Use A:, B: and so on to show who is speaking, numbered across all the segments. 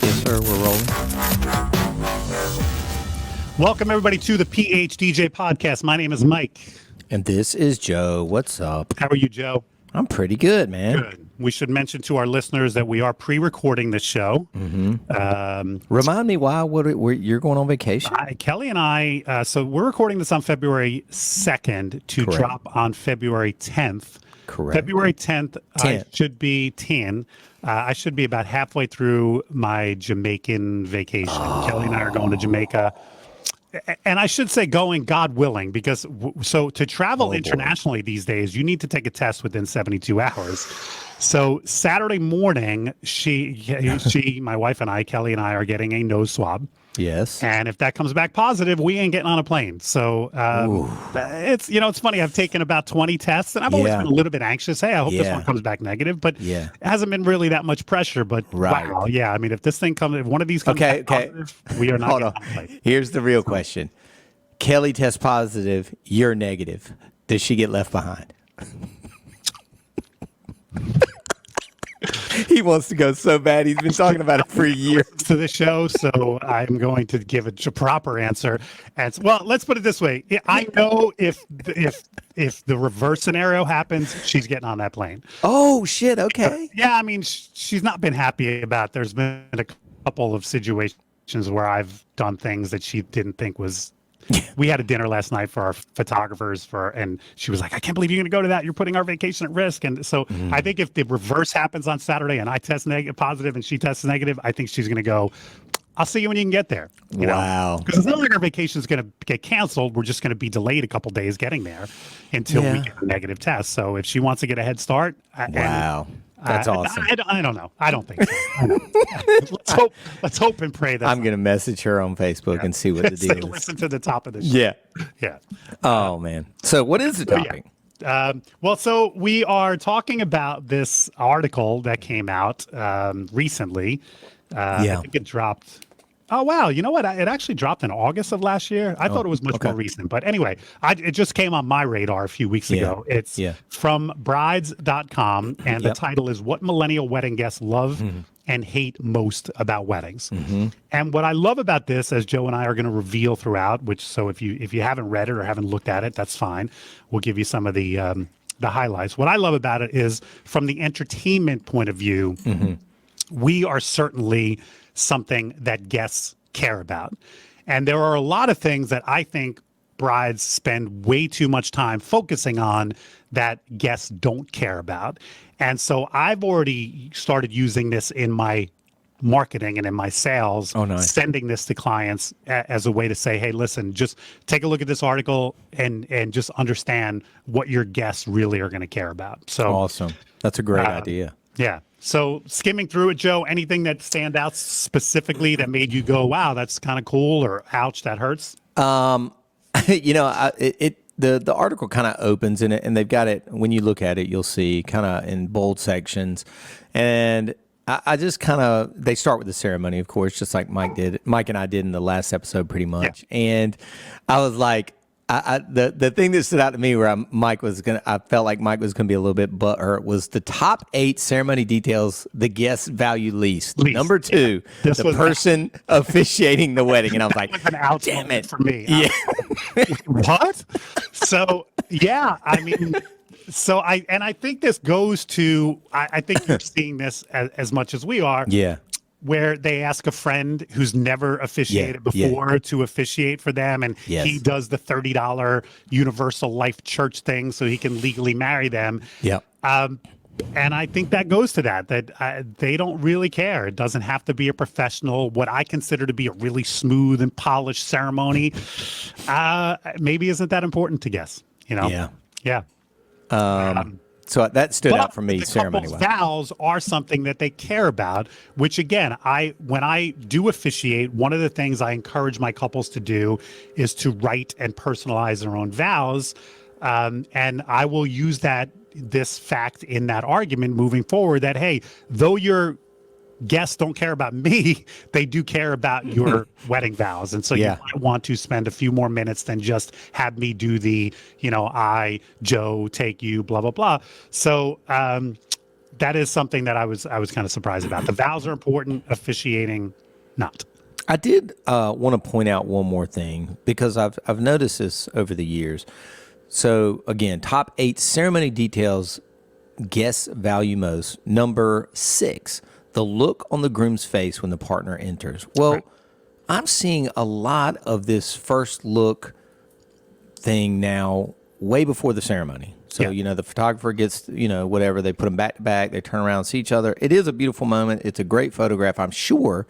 A: Yes, sir. We're rolling.
B: Welcome, everybody, to the PhDJ podcast. My name is Mike.
A: And this is Joe. What's up?
B: How are you, Joe?
A: I'm pretty good, man.
B: Good. We should mention to our listeners that we are pre-recording this show.
A: Remind me why you're going on vacation?
B: Kelly and I, so we're recording this on February 2nd to
A: Correct.
B: drop on February 10th.
A: Correct.
B: February 10th, I
A: 10th.
B: should be 10. I should be about halfway through my Jamaican vacation. Kelly and I are going to Jamaica. And I should say going, God willing, because so to travel internationally these days, you need to take a test within 72 hours. So Saturday morning, my wife and I, Kelly and I, are getting a nose swab.
A: Yes.
B: And if that comes back positive, we ain't getting on a plane. So it's funny. I've taken about 20 tests, and I've always been a little bit anxious. Hey, I hope this one comes back negative. But it hasn't been really that much pressure. But wow, yeah. I mean, if one of these comes back positive, we are not
A: Hold
B: getting
A: on.
B: on a plane.
A: Here's the real question. Kelly tests positive. You're negative. Does she get left behind? He wants to go so bad. He's been talking about it for a year.
B: To the show, so I'm going to give a proper answer. And well, let's put it this way: I know if the reverse scenario happens, she's getting on that plane.
A: Oh shit! Okay.
B: Yeah, I mean, she's not been happy about. There's been a couple of situations where I've done things that she didn't think was. We had a dinner last night for our photographers and she was like, I can't believe you're going to go to that. You're putting our vacation at risk. And so I think if the reverse happens on Saturday and I test positive and she tests negative, I think she's going to go, I'll see you when you can get there.
A: Wow.
B: Because it's not like our vacation is going to get canceled. We're just going to be delayed a couple days getting there until we get a negative test. So if she wants to get a head start.
A: That's awesome.
B: I don't know. I don't think so. Let's hope and pray that
A: I'm going to message her on Facebook and see what the deal is.
B: Listen to the top of the show. Yeah.
A: Oh, man. So what is the topic?
B: So we are talking about this article that came out recently. I think it dropped. Oh, wow. You know what? It actually dropped in August of last year. I thought it was much more recent. But anyway, it just came on my radar a few weeks ago. It's from brides.com, and the title is What Millennial Wedding Guests Love and Hate Most About Weddings. And what I love about this, as Joe and I are going to reveal throughout, so if you haven't read it or haven't looked at it, that's fine. We'll give you some of the highlights. What I love about it is from the entertainment point of view, we are certainly something that guests care about. And there are a lot of things that I think brides spend way too much time focusing on that guests don't care about. And so I've already started using this in my marketing and in my sales, sending this to clients as a way to say, hey, listen, just take a look at this article and just understand what your guests really are going to care about. So
A: awesome. That's a great idea.
B: Yeah. So skimming through it, Joe, anything that stand out specifically that made you go, wow, that's kind of cool, or ouch, that hurts?
A: The article kind of opens in it, and they've got it, when you look at it, you'll see kind of in bold sections. And I just kind of, they start with the ceremony, of course, just like Mike and I did in the last episode pretty much. Yeah. And I was like, the thing that stood out to me where I felt like Mike was going to be a little bit butthurt was the top 8 ceremony details the guests value least. Number 2, the person officiating the wedding. And I was like,
B: was an damn it for me.
A: Yeah.
B: What? So, yeah, I mean, I think this goes to, I think you're seeing this as much as we are.
A: Yeah.
B: Where they ask a friend who's never officiated before to officiate for them, and he does the $30 Universal Life Church thing so he can legally marry them.
A: Yeah.
B: And I think that goes to that they don't really care. It doesn't have to be a professional, what I consider to be a really smooth and polished ceremony. Maybe isn't that important to guests, you know?
A: Yeah. So that stood out for me, ceremony-wise.
B: Vows are something that they care about, which again, when I do officiate, one of the things I encourage my couples to do is to write and personalize their own vows. And I will use this fact in that argument moving forward that, hey, though your guests don't care about me, they do care about your wedding vows. And so you might want to spend a few more minutes than just have me do the, I, Joe, take you, blah, blah, blah. So that is something that I was kind of surprised about. The vows are important, officiating not.
A: I did want to point out one more thing because I've noticed this over the years. So again, top 8 ceremony details guests value most. Number 6, the look on the groom's face when the partner enters. Well, right. I'm seeing a lot of this first look thing now way before the ceremony. So, the photographer gets, whatever, they put them back to back, they turn around, see each other. It is a beautiful moment. It's a great photograph, I'm sure,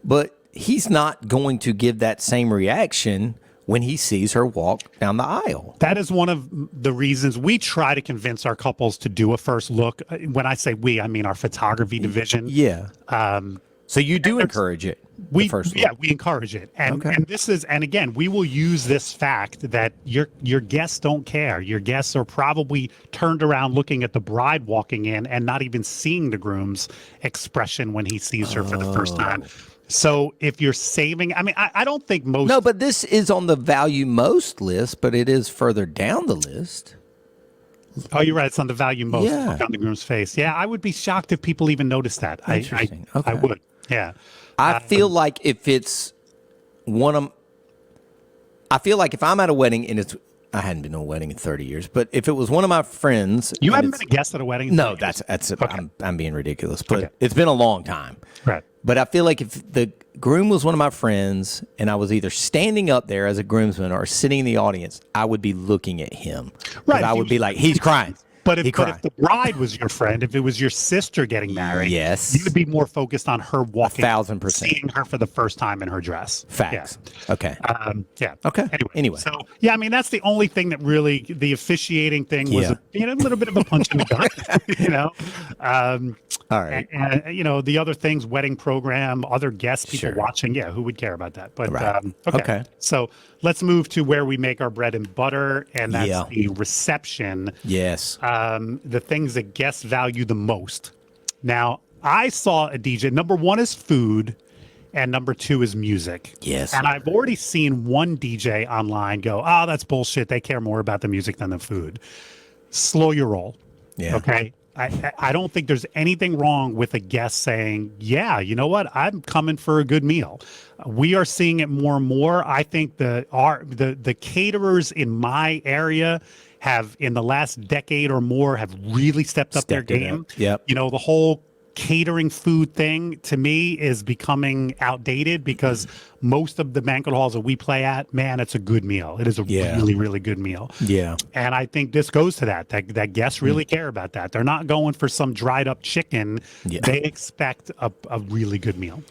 A: but he's not going to give that same reaction when he sees her walk down the aisle.
B: That is one of the reasons we try to convince our couples to do a first look. When I say we, I mean our photography division.
A: Yeah. So you do encourage it.
B: We encourage it. And again, we will use this fact that your guests don't care. Your guests are probably turned around looking at the bride walking in and not even seeing the groom's expression when he sees her for the first time. So if you're saving, I don't think most.
A: No, but this is on the value most list, but it is further down the list.
B: Oh, you're right. It's on the value most on the groom's face. Yeah, I would be shocked if people even noticed that.
A: Interesting.
B: I would. Yeah.
A: I feel like if it's I feel like if I'm at a wedding and I hadn't been to a wedding in 30 years, but if it was one of my friends.
B: You haven't been a guest at a wedding?
A: No, that's okay. I'm being ridiculous, but it's been a long time.
B: Right.
A: But I feel like if the groom was one of my friends and I was either standing up there as a groomsman or sitting in the audience, I would be looking at him. Right. I would be like, he's crying.
B: But if the bride was your friend, if it was your sister getting married,
A: yes,
B: you would be more focused on her walking,
A: 1,000%,
B: seeing her for the first time in her dress.
A: Facts. Yeah. Okay.
B: Okay.
A: Anyway.
B: So that's the only thing that really the officiating thing was a little bit of a punch in the gut.
A: All right.
B: And the other things, wedding program, other guests, people watching. Yeah, who would care about that? But okay. So let's move to where we make our bread and butter, and that's the reception.
A: Yes.
B: The things that guests value the most. Now, I saw a DJ. Number 1 is food, and number 2 is music.
A: Yes.
B: And I've already seen one DJ online go, "Oh, that's bullshit. They care more about the music than the food." Slow your roll. Yeah. Okay. I don't think there's anything wrong with a guest saying, "Yeah, you know what? I'm coming for a good meal." We are seeing it more and more. I think the caterers in my area have, in the last decade or more, have really stepped up their game.
A: Yep.
B: The whole catering food thing to me is becoming outdated because most of the banquet halls that we play at, man, it's a good meal. It is a really, really good meal.
A: Yeah.
B: And I think this goes to that guests really care about that. They're not going for some dried up chicken. Yeah. They expect a really good meal.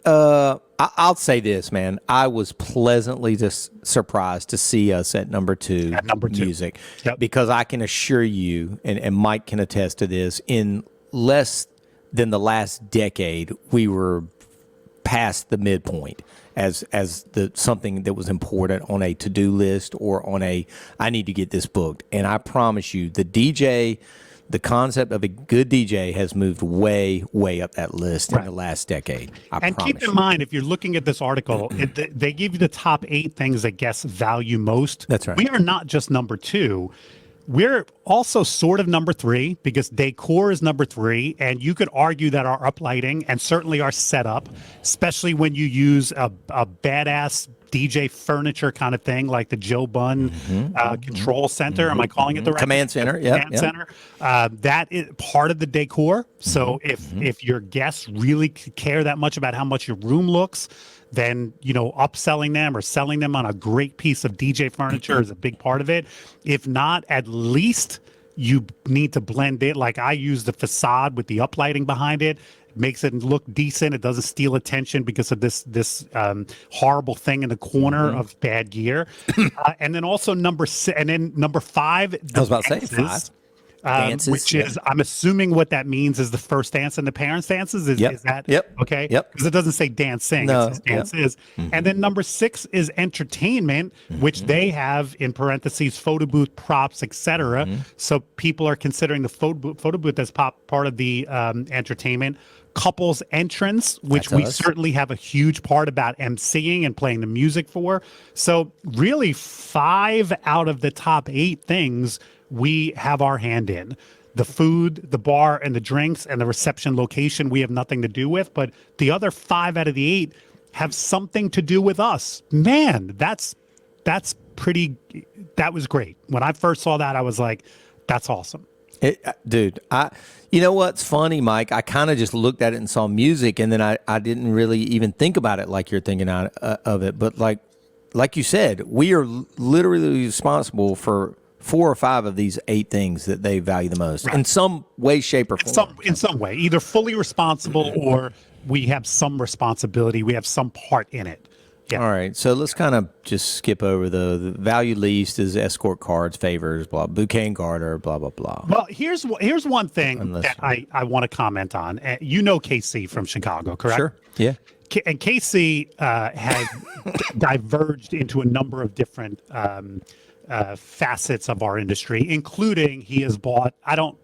A: I'll say this, man. I was pleasantly just surprised to see us at number 2, music, because I can assure you, and Mike can attest to this, in less than the last decade, we were past the midpoint as something that was important on a to-do list or on I need to get this booked. And I promise you, the concept of a good DJ has moved way, way up that list in the last decade.
B: And keep in mind, if you're looking at this article, they give you the top 8 things that guests value most.
A: That's right.
B: We are not just number 2. We're also sort of number 3 because decor is number 3. And you could argue that our uplighting and certainly our setup, especially when you use a badass DJ furniture kind of thing like the Joe Bunn control center. Am I calling it the right
A: command center? Yeah.
B: Command center. That is part of the decor. So if your guests really care that much about how much your room looks, then, upselling them or selling them on a great piece of DJ furniture is a big part of it. If not, at least you need to blend it. Like I use the facade with the uplighting behind it. Makes it look decent. It doesn't steal attention because of this horrible thing in the corner of bad gear. And then also number 5.
A: I was about to say 5. Dances,
B: which is, I'm assuming what that means is the first dance and the parents' dances. Is that okay?
A: Yep.
B: Because it doesn't say dancing. No, it says dances. And then number 6 is entertainment, which they have in parentheses photo booth props, etc. So people are considering the photo booth as part of the entertainment. Couples entrance, which we certainly have a huge part about emceeing and playing the music for. So really 5 out of the top 8 things we have our hand in. the food, the bar, and the drinks, and the reception location we have nothing to do with. But the other 5 out of the 8 have something to do with us. Man, that was great. When I first saw that, I was like, that's awesome.
A: Dude, you know what's funny, Mike? I kind of just looked at it and saw music, and then I didn't really even think about it like you're thinking of it. But like you said, we are literally responsible for 4 or 5 of these 8 things that they value the most in some way, shape, or form.
B: In some way, either fully responsible or we have some responsibility. We have some part in it. Yeah.
A: All right, so let's kind of just skip over the value least is escort cards, favors, blah, bouquet and garter, blah, blah, blah.
B: Well, here's one thing that I want to comment on. You know KC from Chicago, correct?
A: Sure, yeah.
B: And KC has diverged into a number of different facets of our industry, including he has bought, I don't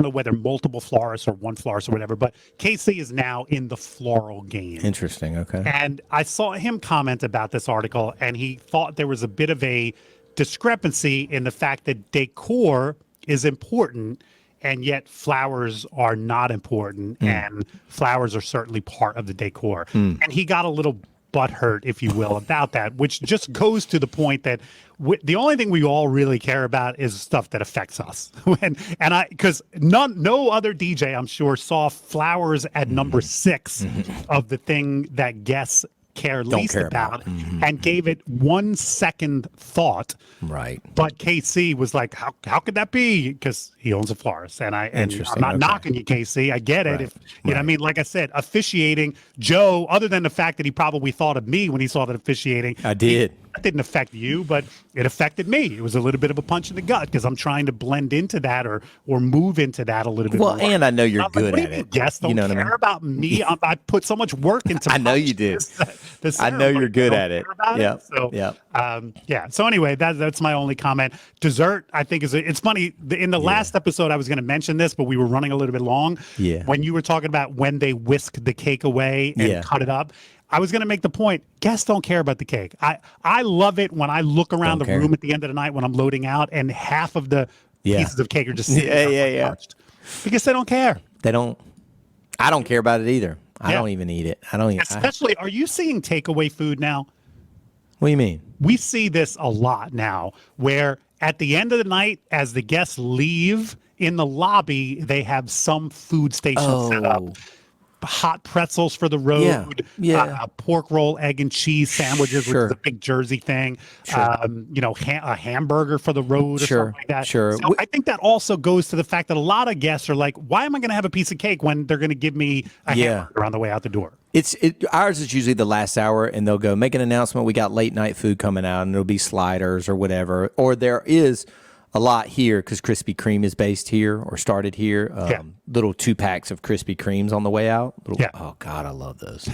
B: know whether multiple florists or one florist or whatever, but KC is now in the floral game.
A: Interesting. Okay.
B: And I saw him comment about this article, and he thought there was a bit of a discrepancy in the fact that decor is important, and yet flowers are not important, and flowers are certainly part of the decor. And he got a little butthurt, if you will, about that, which just goes to the point that the only thing we all really care about is stuff that affects us. Because no other DJ, I'm sure, saw flowers at number 6 of the thing that guests least about, and gave it 1 second thought.
A: Right.
B: But KC was like, how could that be? Because he owns a florist, and I'm not knocking you, KC. I get it.
A: Right.
B: If you know what I mean. Like I said, officiating, Joe. Other than the fact that he probably thought of me when he saw that officiating,
A: I did.
B: That didn't affect you, but it affected me. It was a little bit of a punch in the gut because I'm trying to blend into that or move into that a little bit more.
A: And I know you're good at it.
B: Guests don't care about me. I put so much work into.
A: I know you do. I know you're good at it.
B: Yeah. So yeah. So anyway, that's my only comment. Dessert, I think it's funny. In the last episode, I was going to mention this, but we were running a little bit long.
A: Yeah.
B: When you were talking about when they whisk the cake away and cut it up. I was going to make the point, guests don't care about the cake. I love it when I look around the room at the end of the night when I'm loading out and half of the pieces of cake are just sitting there untouched. Because they don't care.
A: They don't. I don't care about it either. I don't even eat it. I don't even.
B: Especially, are you seeing takeaway food now?
A: What do you mean?
B: We see this a lot now where at the end of the night, as the guests leave in the lobby, they have some food station set up. Hot pretzels for the road, pork roll, egg and cheese sandwiches, which is a big Jersey thing. A hamburger for the road or something like that. So I think that also goes to the fact that a lot of guests are like, why am I going to have a piece of cake when they're going to give me a hamburger on the way out the door?
A: Ours is usually the last hour, and they'll go make an announcement. We got late night food coming out, and it'll be sliders or whatever. Or there is a lot here because Krispy Kreme is based here or started here. Little 2-packs of Krispy Kremes on the way out. Oh God, I love those.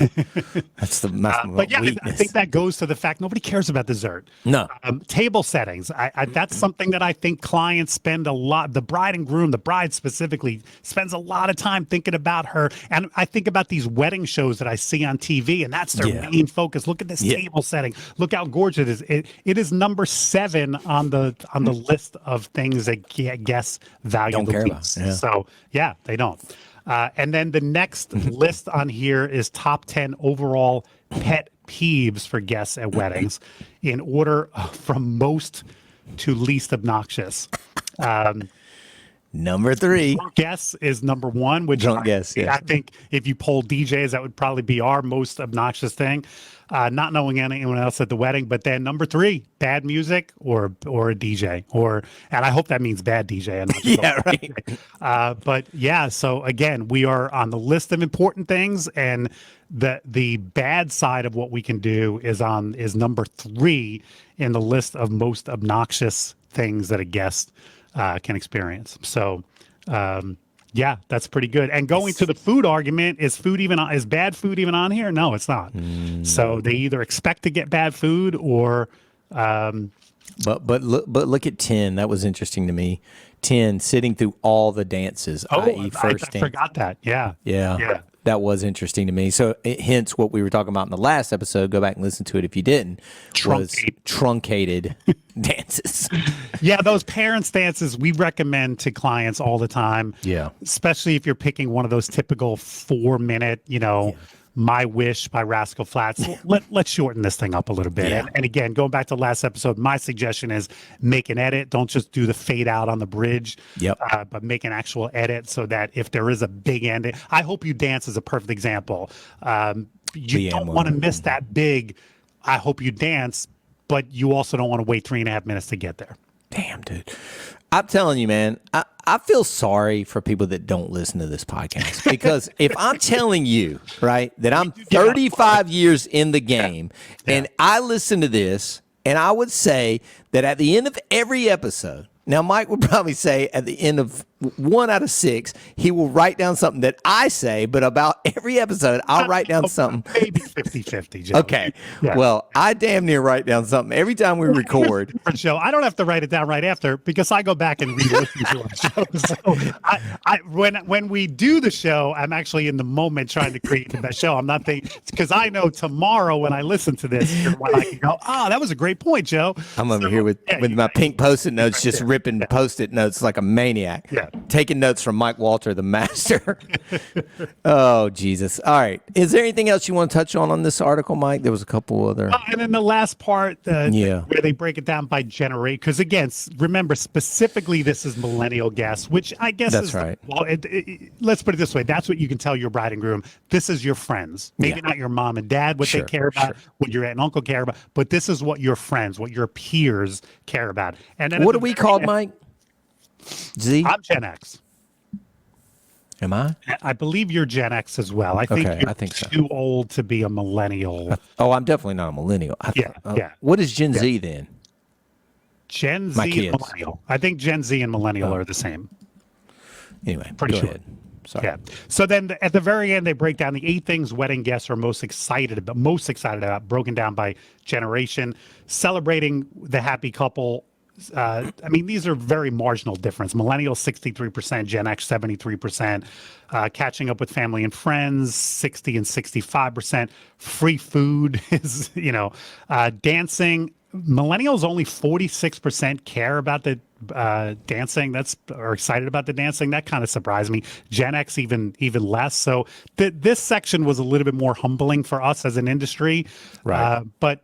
A: That's
B: but yeah, I think that goes to the fact nobody cares about dessert.
A: No.
B: Table settings. That's something that I think clients spend a lot. The bride and groom, the bride specifically, spends a lot of time thinking about her. And I think about these wedding shows that I see on TV, and that's their main focus. Look at this table setting. Look how gorgeous it is. It is number 7 on the list of things that guests value the least. So yeah, they don't. And then the next list on here is top 10 overall pet peeves for guests at weddings in order from most to least obnoxious.
A: Number 3.
B: Drunk guests is number 1, which I think if you poll DJs, that would probably be our most obnoxious thing. Not knowing anyone else at the wedding, but then number 3, bad music or a DJ, and I hope that means bad DJ. And not right. But yeah, so again, we are on the list of important things, and the bad side of what we can do is number 3 in the list of most obnoxious things that a guest can experience. So. Yeah, that's pretty good. And going to the food argument, is bad food even on here? No, it's not. So they either expect to get bad food or.
A: But look at 10. That was interesting to me. 10, sitting through all the dances.
B: I forgot that. Yeah.
A: That was interesting to me. So hence what we were talking about in the last episode, go back and listen to it if you didn't, was truncated dances.
B: Yeah, those parents' dances we recommend to clients all the time.
A: Yeah.
B: Especially if you're picking one of those typical 4-minute, My Wish by Rascal Flatts. Let's shorten this thing up a little bit.
A: Yeah.
B: And again, going back to last episode, my suggestion is make an edit. Don't just do the fade out on the bridge, but make an actual edit so that if there is a big ending, I Hope You Dance is a perfect example. You don't want to miss that big I Hope You Dance, but you also don't want to wait 3.5 minutes to get there.
A: Damn, dude. I'm telling you, man, I feel sorry for people that don't listen to this podcast because if I'm telling you, right, that I'm 35 years in the game and I listen to this and I would say that at the end of every episode, now Mike would probably say at the end of 1 out of 6, he will write down something that I say, but about every episode, I'll write down something.
B: Maybe 50-50, Joe.
A: Okay. Yeah. Well, I damn near write down something every time we record.
B: Joe, I don't have to write it down right after because I go back and re-listen to our show. So when we do the show, I'm actually in the moment trying to create the best show. I'm not thinking, because I know tomorrow when I listen to this, when I can go, that was a great point, Joe.
A: I'm over here with my pink Post-it notes, just ripping Post-it notes like a maniac.
B: Yeah.
A: Taking notes from Mike Walter, the master. Oh, Jesus. All right. Is there anything else you want to touch on this article, Mike? There was a couple other.
B: And then the last part where they break it down by generation. Because, again, remember, specifically, this is millennial guests, which I guess
A: that's
B: is
A: right.
B: Well, let's put it this way. That's what you can tell your bride and groom. This is your friends. Maybe not your mom and dad, what they care about, what your aunt and uncle care about. But this is what your friends, what your peers care about. And then
A: what are we called, Mike? Z?
B: I'm Gen X.
A: Am I?
B: I believe you're Gen X as well. I think you're too old to be a millennial.
A: I'm definitely not a millennial. What is Gen Z then?
B: Gen Z and millennial. I think Gen Z and millennial are the same.
A: Anyway,
B: pretty sure.
A: Ahead. Sorry.
B: Yeah. So then at the very end, they break down the 8 things wedding guests are most excited about, broken down by generation, celebrating the happy couple. These are very marginal difference. Millennials, 63%, Gen X, 73%, catching up with family and friends, 60 and 65%. Free food is, dancing. Millennials, only 46% care about the dancing. Or excited about the dancing. That kind of surprised me. Gen X, even less. So this section was a little bit more humbling for us as an industry.
A: Right.
B: But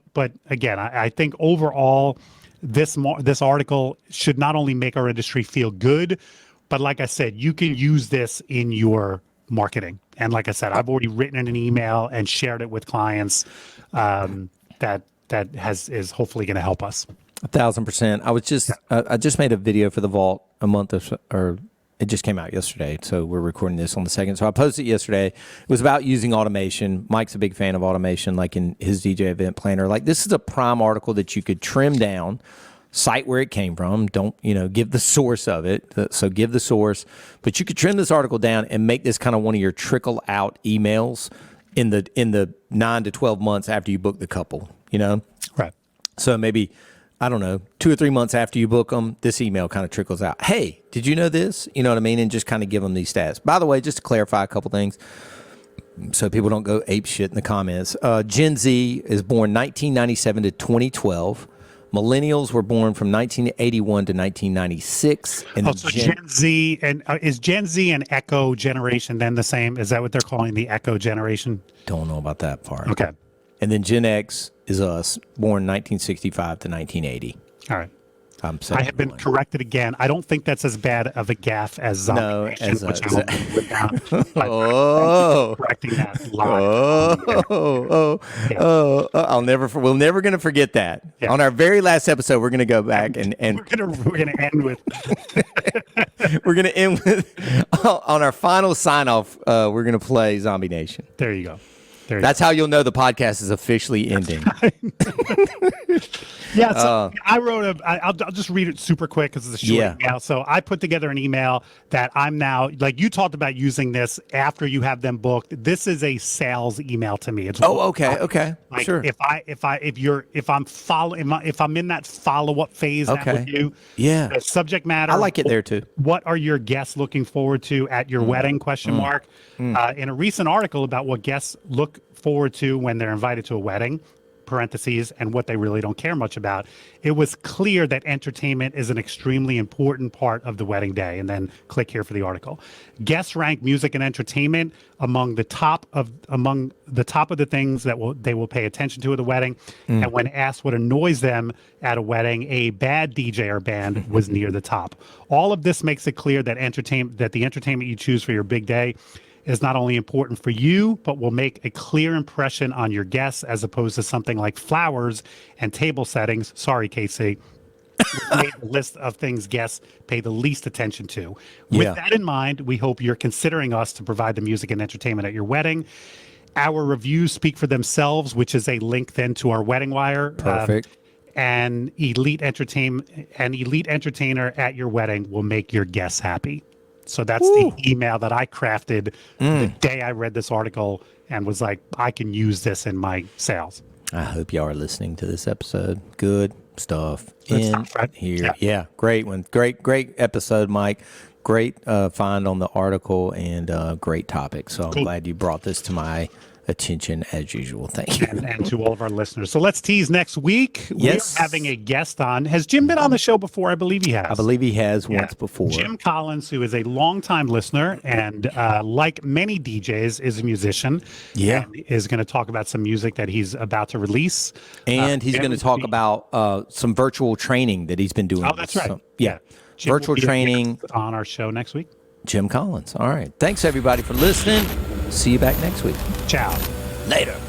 B: again, I think overall, this article should not only make our industry feel good, but like I said, you can use this in your marketing. And like I said, I've already written an email and shared it with clients that is hopefully going to help us.
A: 1,000%. I just made a video for the Vault a month or it just came out yesterday, so we're recording this on the 2nd. So I posted it yesterday. It was about using automation. Mike's a big fan of automation, like in his DJ event planner. Like, this is a prime article that you could trim down, cite where it came from. Don't, give the source of it. So give the source. But you could trim this article down and make this kind of one of your trickle out emails in the 9 to 12 months after you book the couple,
B: Right.
A: So maybe, I don't know, 2 or 3 months after you book them, this email kind of trickles out. Hey, did you know this? You know what I mean? And just kind of give them these stats. By the way, just to clarify a couple things so people don't go ape shit in the comments. Gen Z is born 1997 to 2012. Millennials were born from 1981 to 1996. And
B: so Gen Z, and is Gen Z and Echo generation then the same? Is that what they're calling the Echo generation?
A: Don't know about that part.
B: Okay.
A: And then Gen X is us, born 1965 to 1980.
B: All right.
A: I
B: have been corrected again. I don't think that's as bad of a gaffe as Zombie Nation, which I hope you down. Correcting that live.
A: We're never going to forget that. Yeah. On our very last episode, we're going to go back and
B: we're going to end with
A: we're going to end with on our final sign off. We're going to play Zombie Nation.
B: There you go.
A: That's how you'll know the podcast is officially ending.
B: Yeah, so I wrote I'll just read it super quick because it's a short email. So I put together an email that I'm now, like you talked about using this after you have them booked. This is a sales email to me. It's
A: okay.
B: Like
A: sure.
B: if I'm in that follow-up phase now with you, the subject matter.
A: I like it there too.
B: What are your guests looking forward to at your wedding? Question mark. In a recent article about what guests look forward to when they're invited to a wedding, parentheses, and what they really don't care much about, it was clear that entertainment is an extremely important part of the wedding day. And then click here for the article. Guests rank music and entertainment among the top of the things that they will pay attention to at the wedding. And when asked what annoys them at a wedding, a bad DJ or band was near the top. All of this makes it clear that the entertainment you choose for your big day is not only important for you, but will make a clear impression on your guests, as opposed to something like flowers and table settings. Sorry, Casey. Made the list of things guests pay the least attention to. With that in mind, we hope you're considering us to provide the music and entertainment at your wedding. Our reviews speak for themselves, which is a link then to our Wedding Wire.
A: Perfect.
B: An elite entertainer at your wedding will make your guests happy. So that's the email that I crafted the day I read this article and was like, I can use this in my sales.
A: I hope y'all are listening to this episode. Good stuff in here. Yeah, great one. Great episode, Mike. Great find on the article and great topic. So I'm glad you brought this to my attention as usual. Thank you.
B: And to all of our listeners. So let's tease next week.
A: Yes.
B: We're having a guest on. Has Jim been on the show before? I believe he has.
A: I believe he has once before.
B: Jim Collins, who is a longtime listener and like many DJs is a musician.
A: Yeah.
B: And is going to talk about some music that he's about to release.
A: And he's going to talk about some virtual training that he's been doing.
B: Oh, that's right.
A: So,
B: Jim
A: virtual training
B: on our show next week.
A: Jim Collins. All right. Thanks everybody for listening. See you back next week.
B: Ciao.
A: Later.